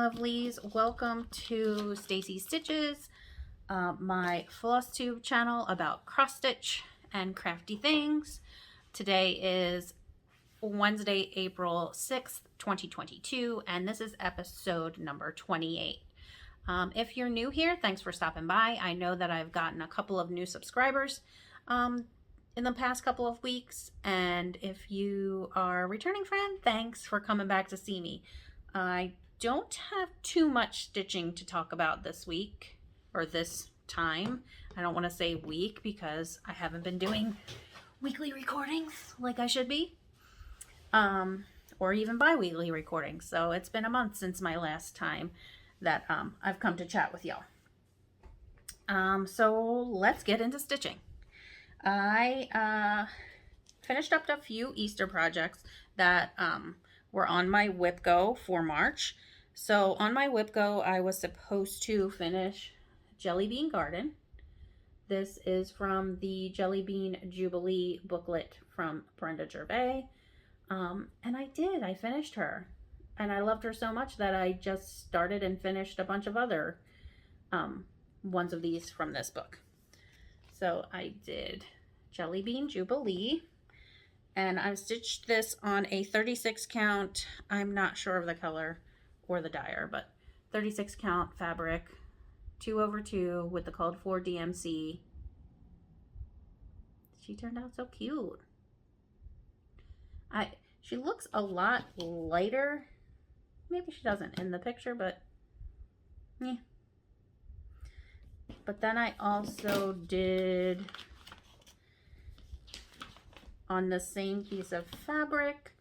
lovelies. Welcome to Stacie Stitches, my Flosstube channel about cross stitch and crafty things. Today is Wednesday, April 6th, 2022, and this is episode number 28. If you're new here, thanks for stopping by. I know that I've gotten a couple of new subscribers in the past couple of weeks, and if you are a returning friend, thanks for coming back to see me. I don't have too much stitching to talk about this week, or this time. I don't want to say week because I haven't been doing weekly recordings like I should be, or even bi-weekly recordings. So it's been a month since my last time that I've come to chat with y'all. So let's get into stitching. I finished up a few Easter projects that were on my Whip Go for March. So on my Whip Go, I was supposed to finish Jelly Bean Garden. This is from the Jelly Bean Jubilee booklet from Brenda Gervais. And I did. I finished her. And I loved her so much that I just started and finished a bunch of other ones of these from this book. So I did Jelly Bean Jubilee. And I've stitched this on a 36 count. I'm not sure of the color or the dyer, but 36 count fabric, 2/2 with the called for DMC. She turned out so cute. She looks a lot lighter. Maybe she doesn't in the picture, but yeah. But then I also did, on the same piece of fabric,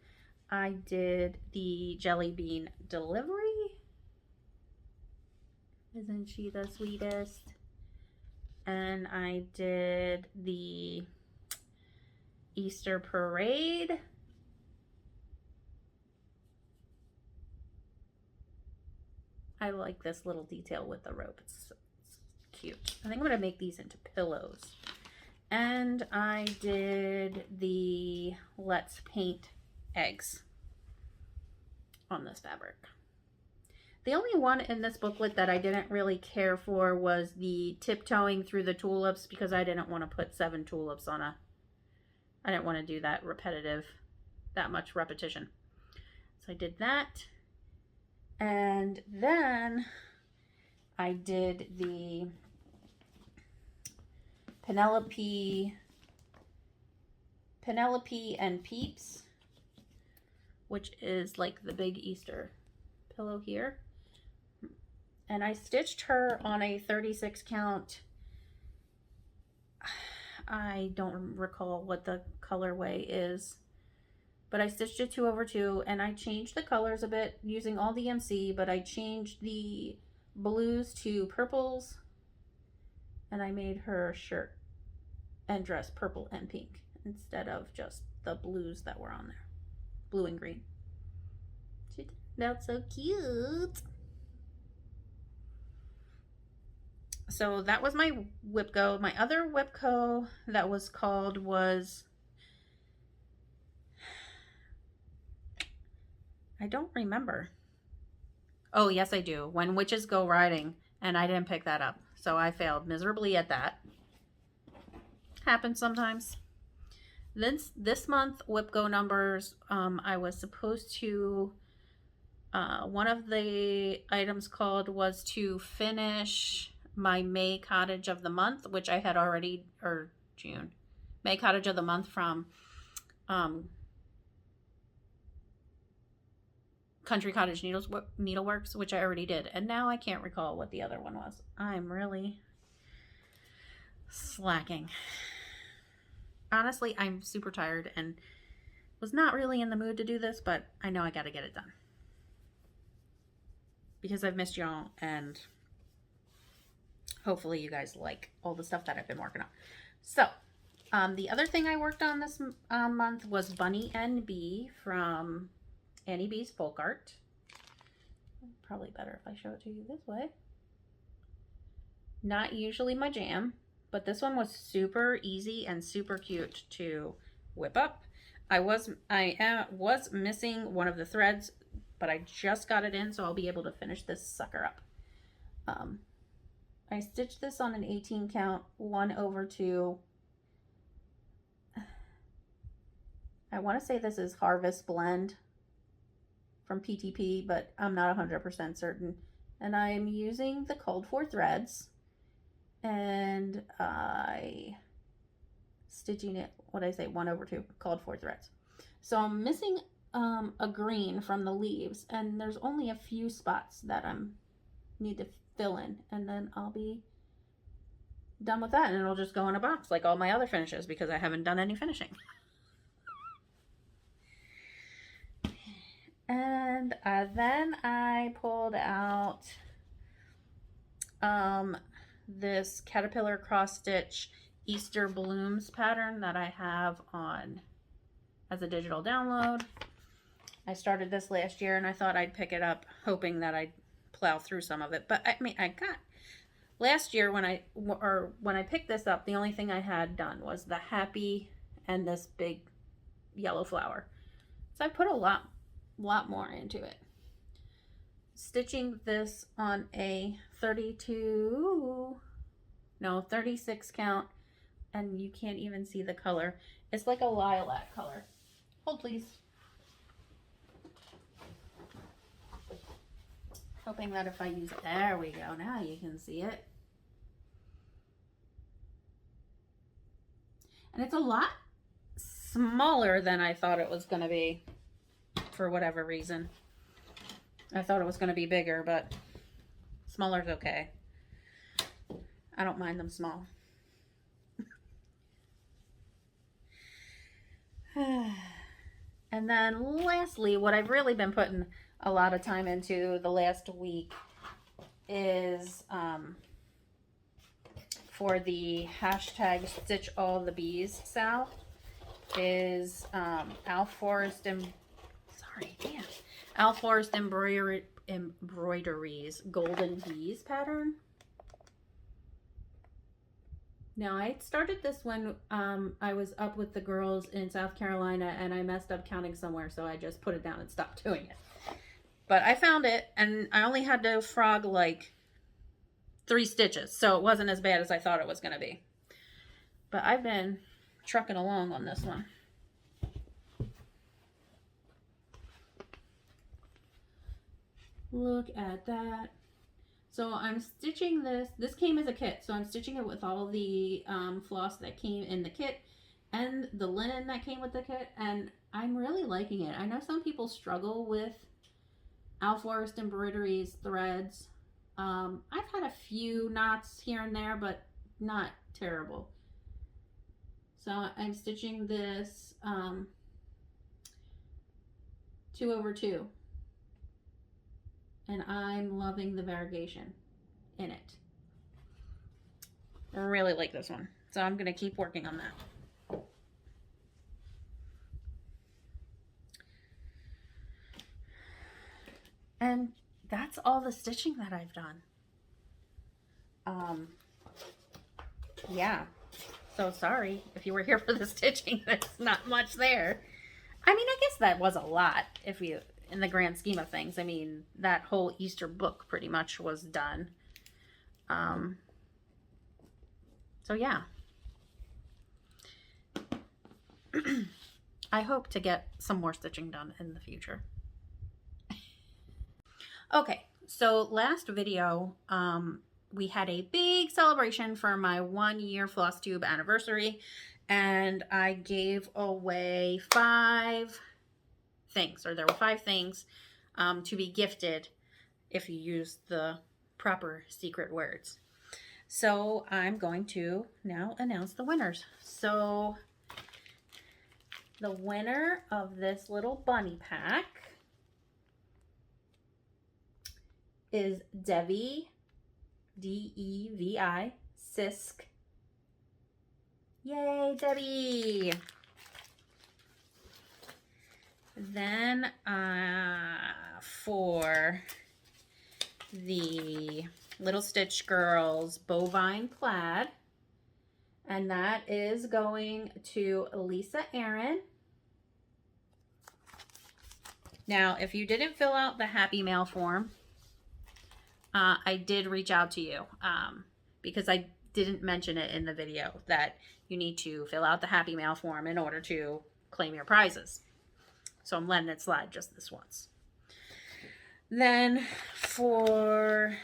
I did the Jelly Bean Delivery. Isn't she the sweetest? And I did the Easter Parade. I like this little detail with the rope. It's cute. I think I'm going to make these into pillows. And I did the Let's Paint Eggs on this fabric. The only one in this booklet that I didn't really care for was the tiptoeing through the tulips, because I didn't want to put 7 tulips on I didn't want to do that that much repetition. So I did that. And then I did the Penelope and Peeps, which is like the big Easter pillow here. And I stitched her on a 36 count. I don't recall what the colorway is, but I stitched it 2/2, and I changed the colors a bit using all DMC, but I changed the blues to purples, and I made her shirt and dress purple and pink instead of just the blues that were on there, blue and green. She turned out so cute. So that was my Whip Go. My other Whip Go that was called was, I don't remember. Oh, yes, I do. When Witches Go Riding, and I didn't pick that up. So I failed miserably at that. Happens sometimes. This month, Whip Go numbers, I was supposed to, one of the items called was to finish my May Cottage of the Month, which I had already, or June. May Cottage of the Month from Country Cottage Needleworks, which I already did. And now I can't recall what the other one was. I'm really slacking. Honestly, I'm super tired and was not really in the mood to do this, but I know I got to get it done. Because I've missed y'all, and hopefully you guys like all the stuff that I've been working on. So, the other thing I worked on this month was Bunny and Bee from Annie B's Folk Art. Probably better if I show it to you this way. Not usually my jam, but this one was super easy and super cute to whip up. I was missing one of the threads but I just got it in, so I'll be able to finish this sucker up. I stitched this on an 18 count, 1/2. I want to say this is Harvest Blend from PTP, but I'm not 100% certain. And I'm using the called for threads, and I stitching it, what I say, 1/2 called for threads. So I'm missing a green from the leaves, and there's only a few spots that I'm need to fill in, and then I'll be done with that, and it'll just go in a box like all my other finishes because I haven't done any finishing. And then I pulled out this caterpillar cross stitch Easter blooms pattern that I have on as a digital download. I started this last year and I thought I'd pick it up hoping that I'd plow through some of it, but I mean, I got last year when I picked this up, the only thing I had done was the happy and this big yellow flower. So I put a lot more into it. Stitching this on a 36 count, and you can't even see the color. It's like a lilac color. Hold please. Hoping that if I use, there we go, now you can see it. And it's a lot smaller than I thought it was going to be for whatever reason. I thought it was going to be bigger, but smaller's okay. I don't mind them small. And then lastly, what I've really been putting a lot of time into the last week is for the hashtag Stitch All the Bees Sal is Al Forest Embroideries Golden Bees pattern. Now, I started this when I was up with the girls in South Carolina and I messed up counting somewhere, so I just put it down and stopped doing it. But I found it, and I only had to frog like 3 stitches, so it wasn't as bad as I thought it was going to be. But I've been trucking along on this one. Look at that. So I'm stitching this. This came as a kit, so I'm stitching it with all the floss that came in the kit and the linen that came with the kit, and I'm really liking it. I know some people struggle with Al Forest Embroideries threads. I've had a few knots here and there, but not terrible. So I'm stitching this 2/2. And I'm loving the variegation in it. I really like this one. So I'm going to keep working on that. And that's all the stitching that I've done. Yeah. So sorry if you were here for the stitching. There's not much there. I mean, I guess that was a lot if you... in the grand scheme of things. I mean, that whole Easter book pretty much was done. So yeah. I hope to get some more stitching done in the future. Okay, so last video, we had a big celebration for my 1-year Flosstube anniversary, and I gave away 5 things, or there were 5 things to be gifted if you use the proper secret words. So I'm going to now announce the winners. So the winner of this little bunny pack is Devi, D-E-V-I, Sisk. Yay, Debbie! Then for the Little Stitch Girls Bovine Plaid, and that is going to Lisa Aaron. Now, if you didn't fill out the Happy Mail form, I did reach out to you because I didn't mention it in the video that you need to fill out the Happy Mail form in order to claim your prizes. So I'm letting it slide just this once. Then for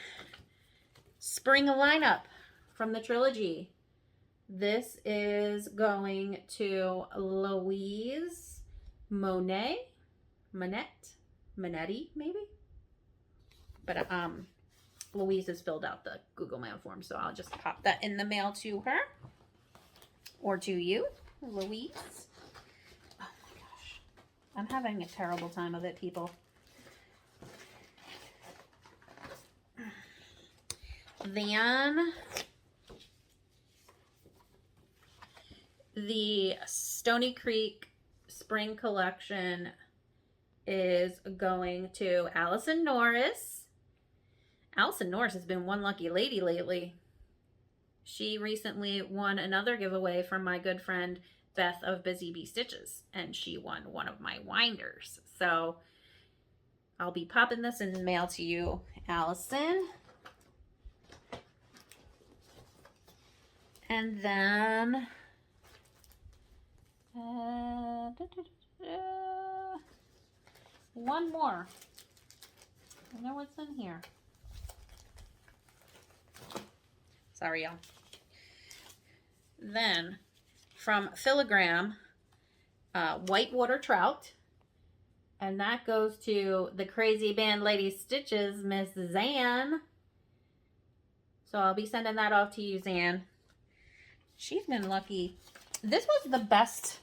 spring lineup from the trilogy, this is going to Louise Monetti, maybe? But Louise has filled out the Google Mail form, so I'll just pop that in the mail to her or to you, Louise. Oh my gosh. I'm having a terrible time of it, people. Then the Stony Creek Spring Collection is going to Allison Norris. Allison Norris has been one lucky lady lately. She recently won another giveaway from my good friend Beth of Busy Bee Stitches, and she won one of my winders. So I'll be popping this in the mail to you, Allison. And then one more. I know what's in here. Sorry, y'all. Then from Filigram, Whitewater Trout. And that goes to the Crazy Band Lady Stitches, Miss Zan. So I'll be sending that off to you, Zan. She's been lucky. This was the best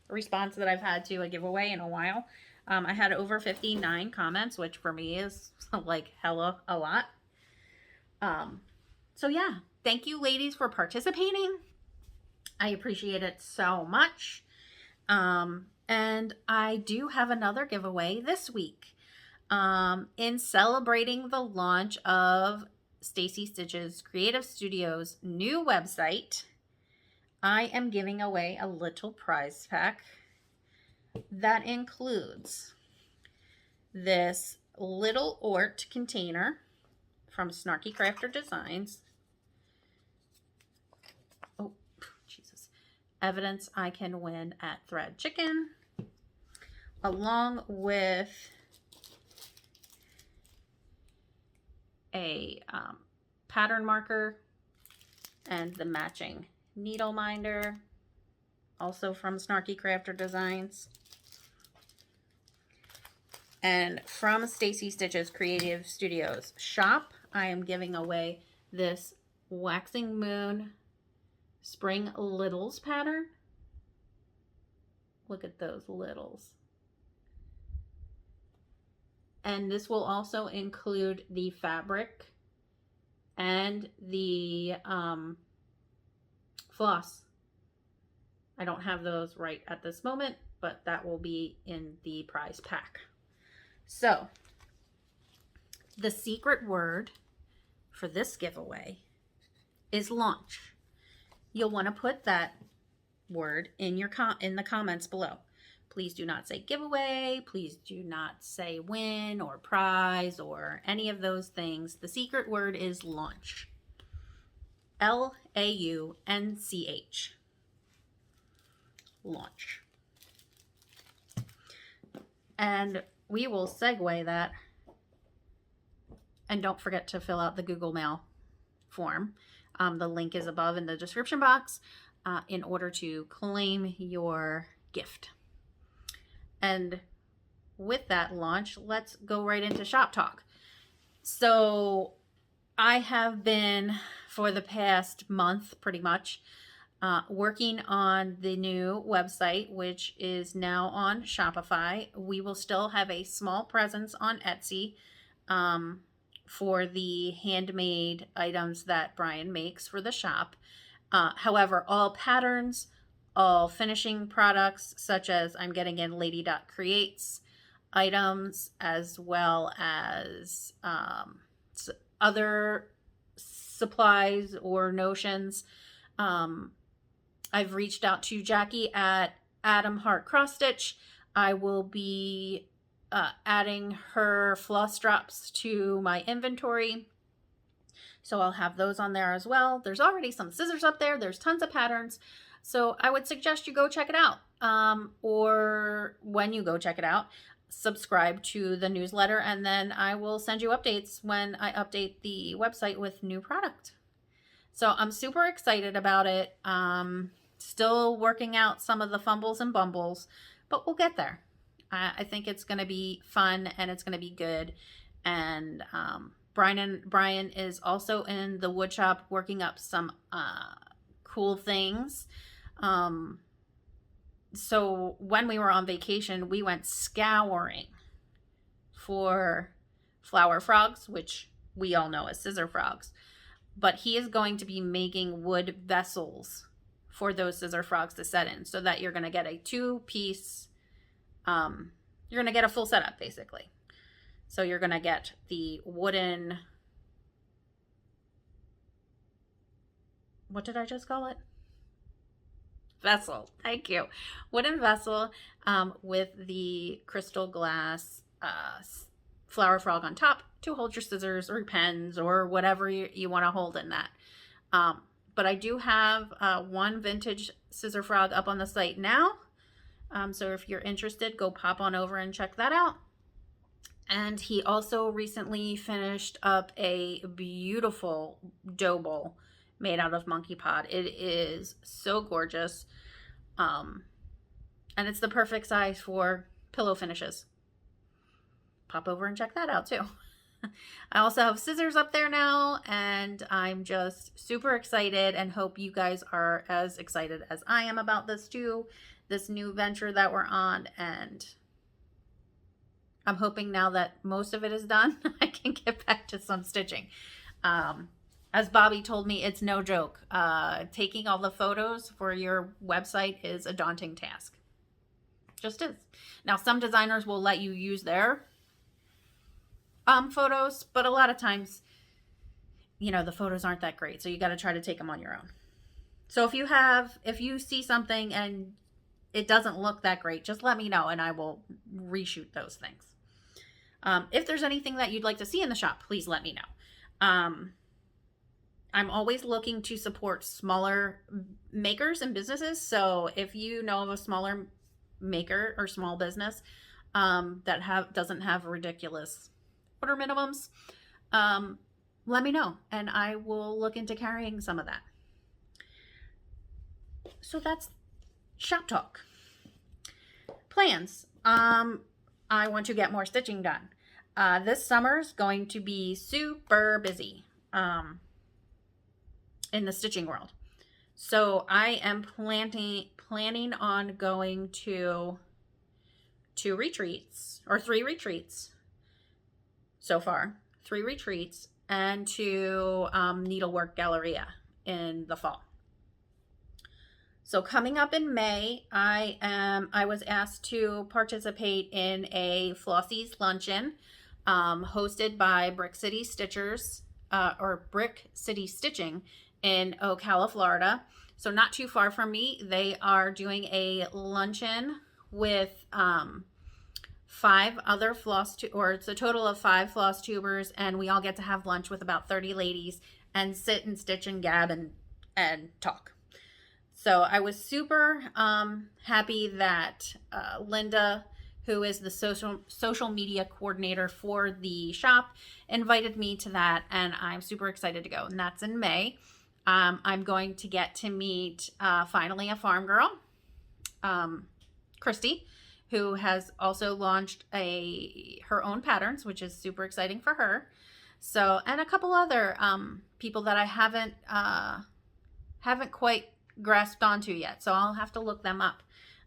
response that I've had to a giveaway in a while. I had over 59 comments, which for me is like hella a lot. So yeah, thank you ladies for participating. I appreciate it so much. And I do have another giveaway this week. In celebrating the launch of Stacie Stitches Creative Studios' new website, I am giving away a little prize pack that includes this little Ort container from Snarky Crafter Designs. Oh, Jesus. Evidence I can win at Thread Chicken. Along with a pattern marker and the matching needle minder, also from Snarky Crafter Designs. And from Stacie Stitches Creative Studios shop, I am giving away this Waxing Moon Spring Littles pattern. Look at those littles. And this will also include the fabric and the floss. I don't have those right at this moment, but that will be in the prize pack. So, the secret word for this giveaway is launch. You'll want to put that word in your in the comments below. Please do not say giveaway. Please do not say win or prize or any of those things. The secret word is launch. L-A-U-N-C-H. Launch. And we will segue that. And don't forget to fill out the Google Mail form. The link is above in the description box in order to claim your gift. And with that launch, let's go right into shop talk. So I have been, for the past month pretty much, working on the new website, which is now on Shopify. We will still have a small presence on Etsy for the handmade items that Brian makes for the shop. However, all patterns, all finishing products, such as I'm getting in Lady Dot Creates items, as well as other supplies or notions. I've reached out to Jackie at Adam Hart Cross Stitch. I will be adding her floss drops to my inventory. So I'll have those on there as well. There's already some scissors up there. There's tons of patterns. So I would suggest you go check it out. Or when you go check it out, subscribe to the newsletter, and then I will send you updates when I update the website with new product. So I'm super excited about it. Still working out some of the fumbles and bumbles, but we'll get there. I think it's going to be fun and it's going to be good. And Brian is also in the wood shop working up some cool things. So when we were on vacation, we went scouring for flower frogs, which we all know as scissor frogs. But he is going to be making wood vessels for those scissor frogs to set in, so that you're going to get a 2-piece, you're going to get a full setup basically. So you're going to get the wooden, what did I just call it? Vessel. Thank you. Wooden vessel with the crystal glass flower frog on top to hold your scissors or pens or whatever you want to hold in that. But I do have one vintage scissor frog up on the site now. So if you're interested, go pop on over and check that out. And he also recently finished up a beautiful dough bowl made out of monkey pod. It is so gorgeous. And it's the perfect size for pillow finishes. Pop over and check that out too. I also have scissors up there now, and I'm just super excited and hope you guys are as excited as I am about this too, this new venture that we're on. And I'm hoping now that most of it is done, I can get back to some stitching. As Bobby told me, it's no joke. Taking all the photos for your website is a daunting task. Just is. Now, some designers will let you use their photos, but a lot of times, you know, the photos aren't that great. So you got to try to take them on your own. So if you see something and it doesn't look that great, just let me know and I will reshoot those things. If there's anything that you'd like to see in the shop, please let me know. I'm always looking to support smaller makers and businesses. So if you know of a smaller maker or small business that doesn't have ridiculous order minimums, let me know and I will look into carrying some of that. So that's shop talk. Plans. I want to get more stitching done. This summer is going to be super busy in the stitching world. So I am planning on going to 2 retreats, or 3 retreats so far. 3 retreats, and to Needlework Galleria in the fall. So coming up in May, I was asked to participate in a Flossie's luncheon hosted by Brick City Stitchers, or Brick City Stitching in Ocala, Florida. So not too far from me. They are doing a luncheon with 5 other it's a total of 5 floss tubers, and we all get to have lunch with about 30 ladies and sit and stitch and gab and talk. So I was super happy that Linda, who is the social media coordinator for the shop, invited me to that, and I'm super excited to go. And that's in May. I'm going to get to meet finally a farm girl, Christy, who has also launched her own patterns, which is super exciting for her. So, and a couple other people that I haven't quite grasped onto yet. So I'll have to look them up.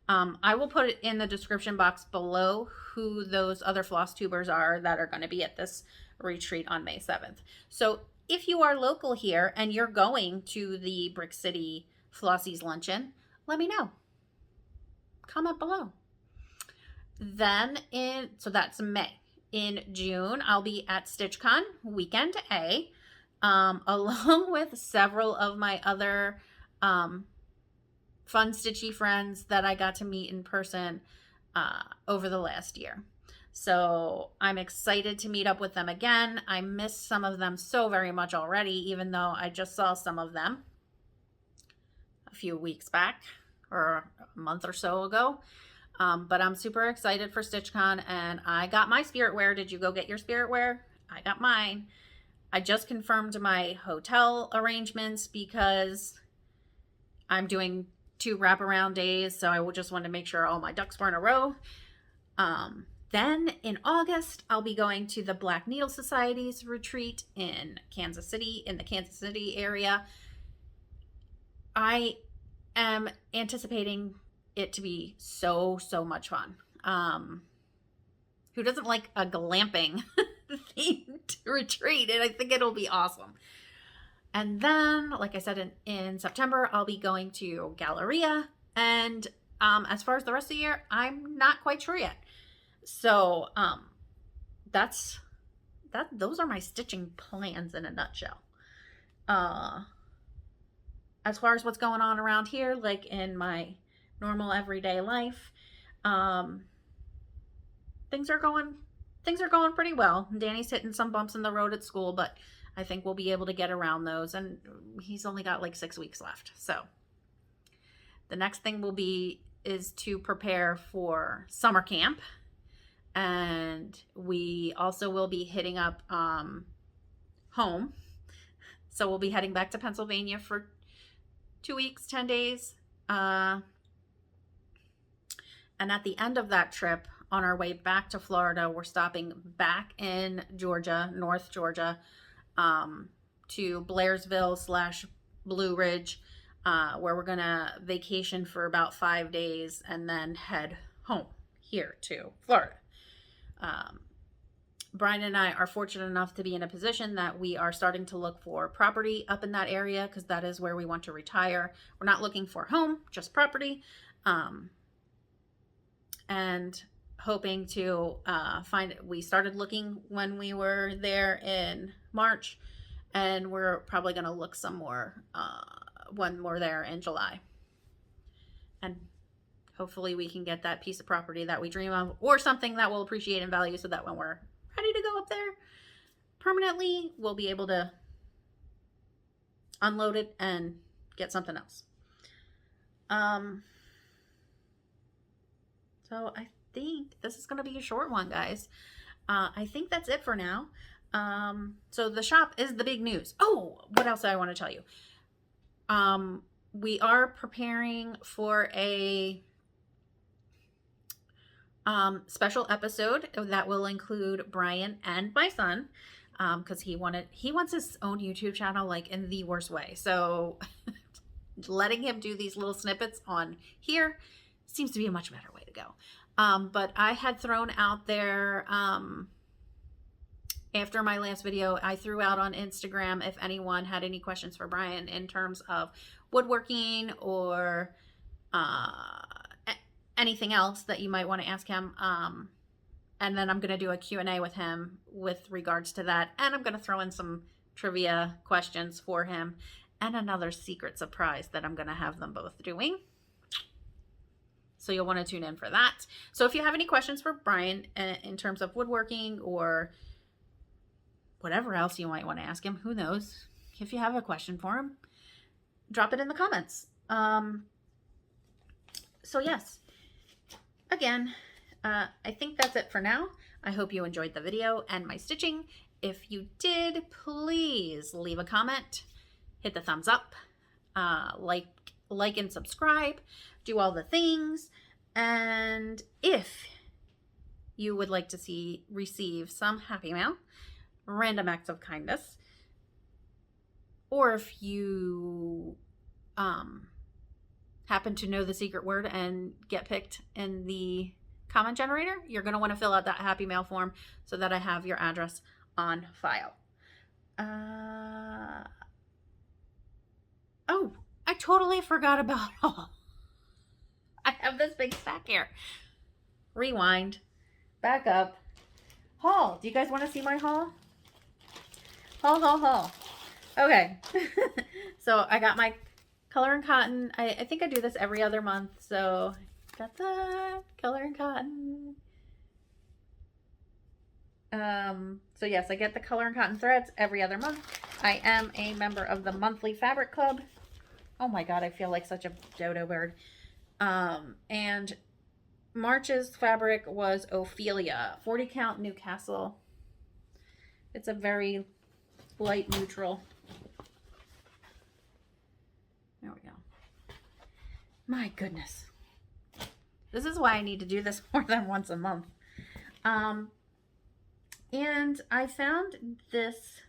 I will put it in the description box below who those other floss tubers are that are going to be at this retreat on May 7th. So if you are local here and you're going to the Brick City Flossie's luncheon, let me know. Comment below. Then so that's May. In June, I'll be at StitchCon Weekend A, along with several of my other fun stitchy friends that I got to meet in person over the last year. So I'm excited to meet up with them again. I miss some of them so very much already, even though I just saw some of them a few weeks back or a month or so ago. But I'm super excited for StitchCon, and I got my spirit wear. Did you go get your spirit wear? I got mine. I just confirmed my hotel arrangements because I'm doing 2 wraparound days, so I just wanted to make sure all my ducks were in a row. Then in August, I'll be going to the Black Needle Society's retreat in Kansas City, in the Kansas City area. I am anticipating it to be so much fun. Who doesn't like a glamping themed retreat? And I think it'll be awesome. And then, like I said, in September, I'll be going to Galleria. And as far as the rest of the year, I'm not quite sure yet. So those are my stitching plans in a nutshell. As far as what's going on around here, like in my normal everyday life, things are going pretty well. Danny's hitting some bumps in the road at school, but I think we'll be able to get around those, and he's only got like 6 weeks left. So the next thing is to prepare for summer camp. And we also will be hitting up home. So we'll be heading back to Pennsylvania for 2 weeks, 10 days. And at the end of that trip, on our way back to Florida, we're stopping back in Georgia, North Georgia, to Blairsville/Blue Ridge, where we're going to vacation for about 5 days and then head home here to Florida. Brian and I are fortunate enough to be in a position that we are starting to look for property up in that area, because that is where we want to retire. We're not looking for a home, just property. And hoping to we started looking when we were there in March, and we're probably going to look some more when we're there in July. And hopefully we can get that piece of property that we dream of, or something that will appreciate in value, so that when we're ready to go up there permanently, we'll be able to unload it and get something else. So I think this is going to be a short one, guys. I think that's it for now. So the shop is the big news. Oh, what else do I want to tell you? We are preparing for a special episode that will include Brian and my son, because he wants his own YouTube channel, like in the worst way. So letting him do these little snippets on here seems to be a much better way to go. But I had thrown out there, after my last video, I threw out on Instagram if anyone had any questions for Brian in terms of woodworking or anything else that you might want to ask him. And then I'm going to do a Q&A with him with regards to that. And I'm going to throw in some trivia questions for him and another secret surprise that I'm going to have them both doing. So you'll want to tune in for that. So if you have any questions for Brian in terms of woodworking or whatever else you might want to ask him, who knows? If you have a question for him, drop it in the comments. So yes, again, I think that's it for now. I hope you enjoyed the video and my stitching. If you did, please leave a comment, hit the thumbs up, like and subscribe, do all the things. And if you would like to receive some happy mail, random acts of kindness, or if you happen to know the secret word and get picked in the comment generator, you're going to want to fill out that happy mail form so that I have your address on file. Oh, I totally forgot about haul. I have this big stack here. Rewind. Back up. Haul. Do you guys want to see my haul? Haul. Okay. So I got my color and cotton. I think I do this every other month. So got the color and cotton. So yes, I get the color and cotton threads every other month. I am a member of the monthly fabric club. Oh my god, I feel like such a dodo bird. And March's fabric was Ophelia, 40 count Newcastle. It's a very light neutral. There we go. My goodness. This is why I need to do this more than once a month. And I found this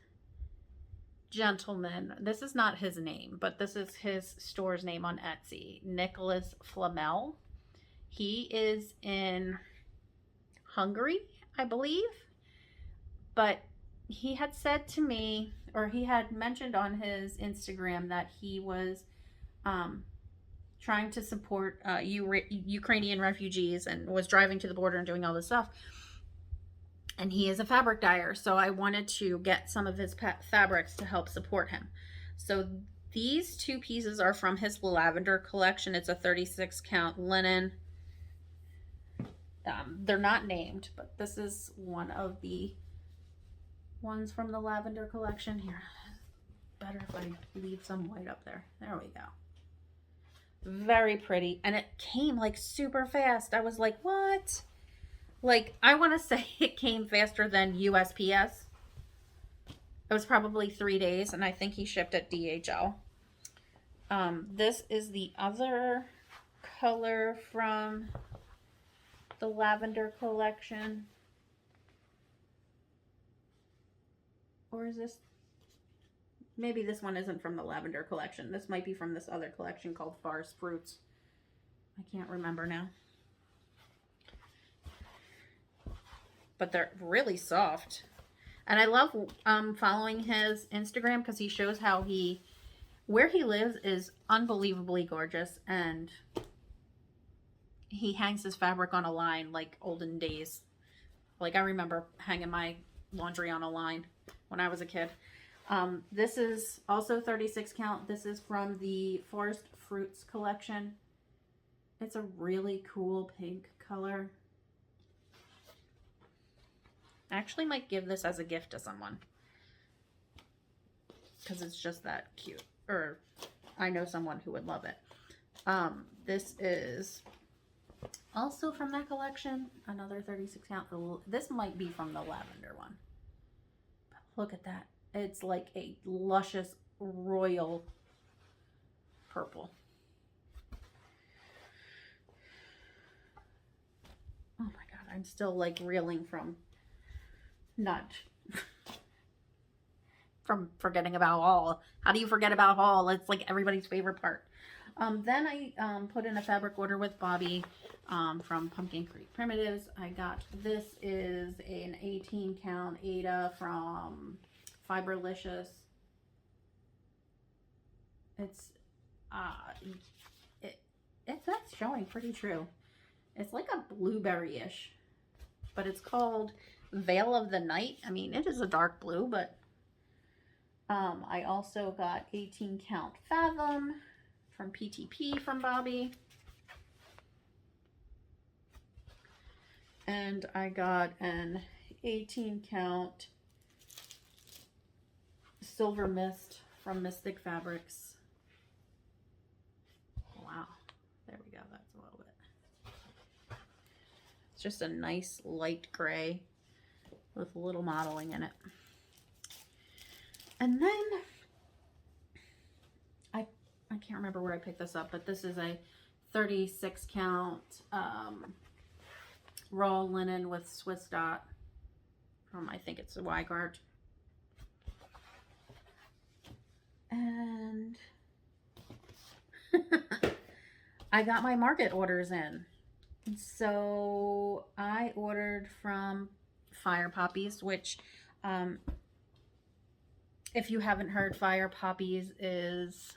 gentleman. This is not his name, but this is his store's name on Etsy. Nicholas Flamel. He is in Hungary, I believe. But he had said to me, or he had mentioned on his Instagram, that he was trying to support Ukrainian refugees and was driving to the border and doing all this stuff. And he is a fabric dyer, so I wanted to get some of his fabrics to help support him. So these two pieces are from his lavender collection. It's a 36 count linen. They're not named, but this is one of the ones from the lavender collection. Here, better if I leave some white up there. There we go. Very pretty. And it came like super fast. I was like, what? Like, I want to say it came faster than USPS. It was probably 3 days, and I think he shipped at DHL. This is the other color from the lavender collection. Or is this? Maybe this one isn't from the lavender collection. This might be from this other collection called Forest Fruits. I can't remember now. But they're really soft. And I love following his Instagram because he shows how where he lives is unbelievably gorgeous, and he hangs his fabric on a line like olden days. Like, I remember hanging my laundry on a line when I was a kid. This is also 36 count. This is from the Forest Fruits collection. It's a really cool pink color. I actually might give this as a gift to someone because it's just that cute. Or I know someone who would love it. This is also from that collection. Another 36 count. This might be from the lavender one. But look at that. It's like a luscious royal purple. Oh my god, I'm still like reeling from forgetting about haul. How do you forget about haul? It's like everybody's favorite part. Then I put in a fabric order with Bobby from Pumpkin Creek Primitives. I got, this is an 18 count Ada from Fiberlicious. That's showing pretty true. It's like a blueberry-ish, but it's called Veil of the Night. I mean, it is a dark blue, but I also got 18 count Fathom from PTP from Bobby. And I got an 18 count Silver Mist from Mystic Fabrics. Wow. There we go. That's a little bit. It's just a nice light gray with a little modeling in it. And then I can't remember where I picked this up, but this is a 36 count raw linen with Swiss dot from, I think it's a Weigart. And I got my market orders in. So I ordered from Fire Poppies, which if you haven't heard, Fire Poppies is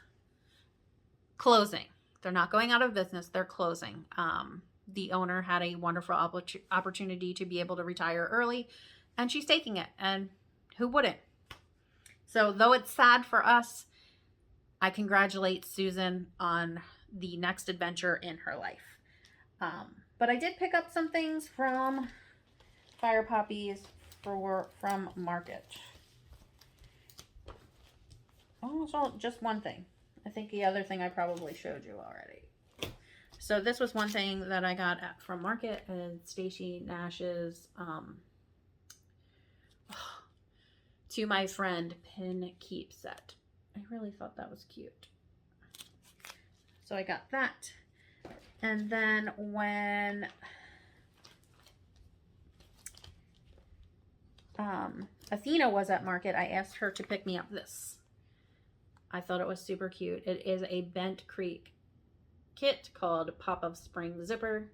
closing. They're not going out of business. They're closing. The owner had a wonderful opportunity to be able to retire early, and she's taking it. And who wouldn't? So though it's sad for us, I congratulate Susan on the next adventure in her life. But I did pick up some things from Fire Poppies from Market. Oh, so just one thing. I think the other thing I probably showed you already. So this was one thing that I got from Market, and Stacie Nash's To My Friend pin keep set. I really thought that was cute. So I got that. And then when Athena was at Market, I asked her to pick me up this. I thought it was super cute. It is a Bent Creek kit called Pop of Spring Zipper.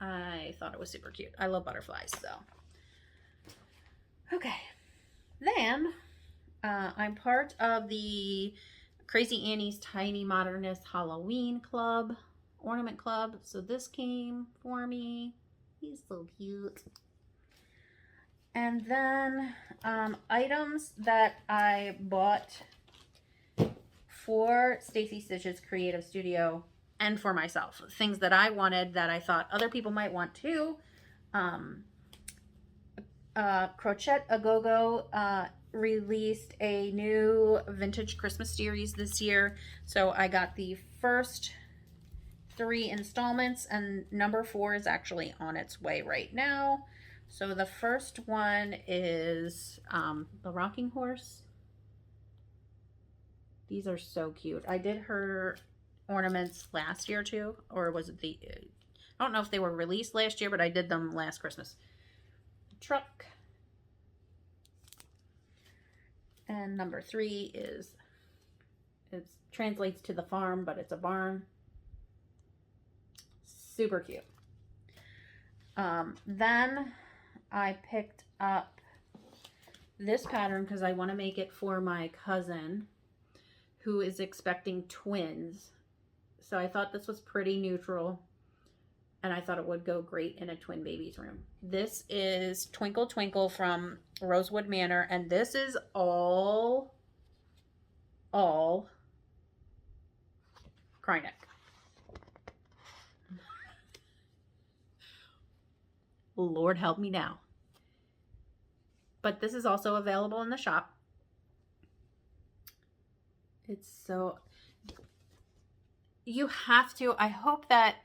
I thought it was super cute. I love butterflies, so. Okay. Then, I'm part of the Crazy Annie's Tiny Modernist Halloween Club, Ornament Club. So this came for me. He's so cute. And then items that I bought for Stacie Stitch's Creative Studio and for myself. Things that I wanted that I thought other people might want too. Crochet A Go-Go released a new vintage Christmas series this year. So I got the first 3 installments, and number 4 is actually on its way right now. So the first one is the rocking horse. These are so cute. I did her ornaments last year too, or was it I don't know if they were released last year, but I did them last Christmas. Truck. And number 3 is, it translates to the farm, but it's a barn. Super cute. Then I picked up this pattern because I want to make it for my cousin who is expecting twins. So I thought this was pretty neutral, and I thought it would go great in a twin baby's room. This is Twinkle Twinkle from Rosewood Manor, and this is all cry neck. Lord help me now. But this is also available in the shop. It's so, you have to, I hope that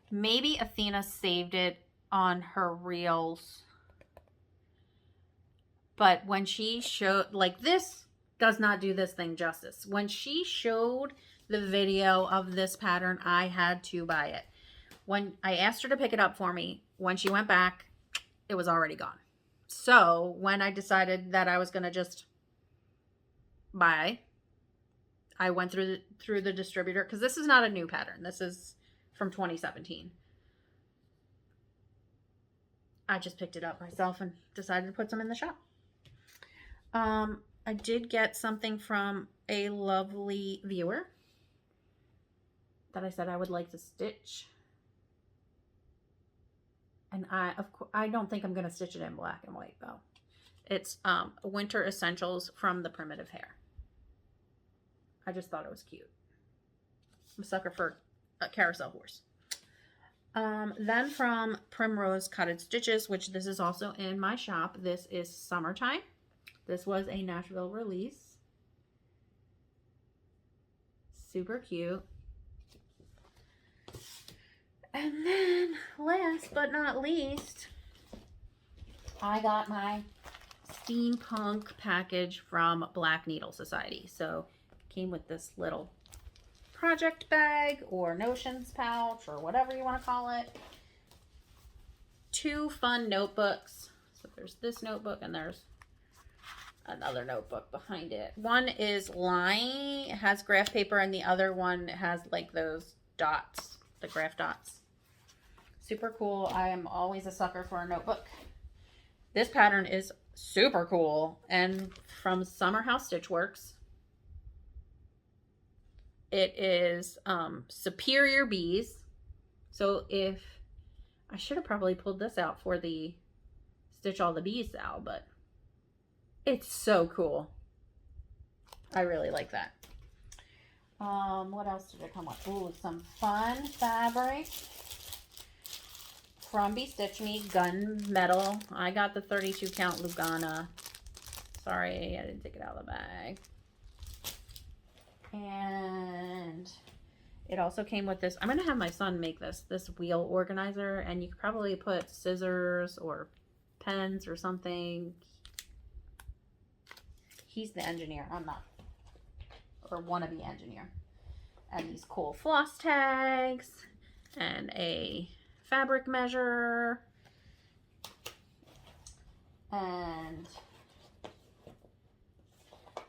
maybe Athena saved it on her reels. But when she showed, like, this does not do this thing justice. When she showed the video of this pattern, I had to buy it. When I asked her to pick it up for me, when she went back, it was already gone. So when I decided that I was going to just buy, I went through the distributor, because this is not a new pattern. This is from 2017. I just picked it up myself and decided to put some in the shop. I did get something from a lovely viewer that I said I would like to stitch. And I don't think I'm going to stitch it in black and white, though. It's Winter Essentials from the Primitive Hare. I just thought it was cute. I'm a sucker for a carousel horse. Then from Primrose Cottage Stitches, which this is also in my shop. This is Summertime. This was a Nashville release. Super cute. And then, last but not least, I got my steampunk package from Black Needle Society. So, it came with this little project bag or notions pouch or whatever you want to call it. 2 fun notebooks. So, there's this notebook and there's another notebook behind it. One is lined, it has graph paper, and the other one has like those dots, the graph dots. Super cool. I am always a sucker for a notebook. This pattern is super cool, and from Summer House Stitchworks. It is Superior Bees. So if I should have probably pulled this out for the Stitch All the Bees Sal, but it's so cool. I really like that. What else did I come up? Ooh, some fun fabric from Be Stitch Me, gunmetal. I got the 32 count Lugana. Sorry, I didn't take it out of the bag. And it also came with this. I'm going to have my son make this wheel organizer. And you could probably put scissors or pens or something. He's the engineer. I'm not. Or wannabe engineer. And these cool floss tags. And a fabric measure. And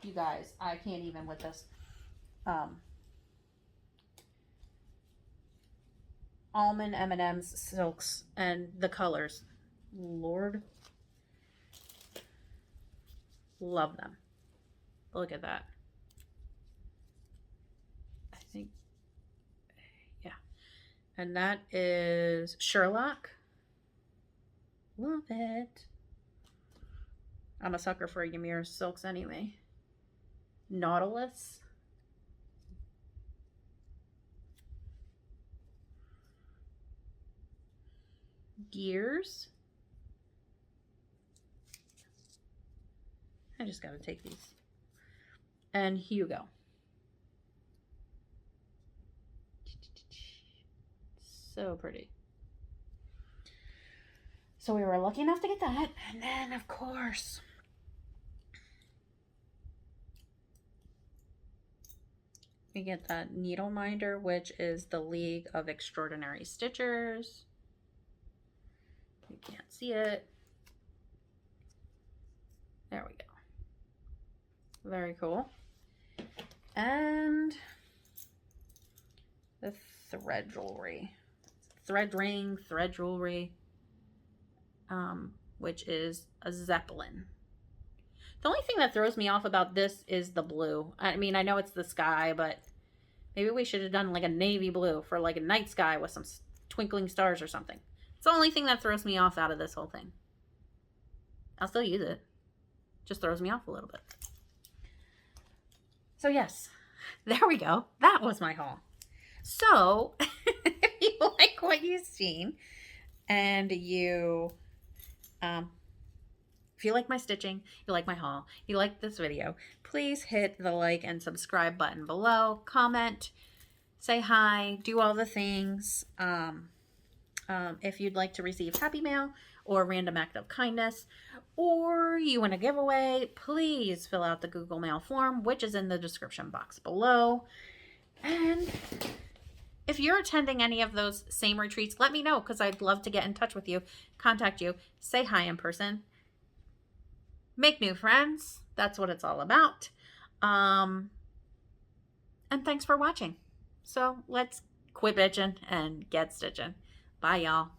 you guys, I can't even with this. Almond M&M's silks and the colors. Lord. Love them. Look at that. I think, yeah. And that is Sherlock. Love it. I'm a sucker for Ymir silks anyway. Nautilus. Gears. I just gotta take these. And Hugo. So pretty. So we were lucky enough to get that. And then, of course, we get that needle minder, which is the League of Extraordinary Stitchers. You can't see it. There we go. Very cool. And the thread jewelry. Thread ring, thread jewelry. Which is a Zeppelin. The only thing that throws me off about this is the blue. I mean, I know it's the sky, but maybe we should have done like a navy blue for like a night sky with some twinkling stars or something. It's the only thing that throws me off out of this whole thing. I'll still use it. Just throws me off a little bit. So yes, there we go. That was my haul. So if you like what you've seen and you, if you like my stitching, you like my haul, you like this video, please hit the like and subscribe button below. Comment, say hi, do all the things. If you'd like to receive happy mail or random act of kindness, or you want a giveaway, please fill out the Google Mail form, which is in the description box below. And if you're attending any of those same retreats, let me know, because I'd love to get in touch with you, contact you, say hi in person, make new friends. That's what it's all about. And thanks for watching. So let's quit bitching and get stitching. Bye, y'all.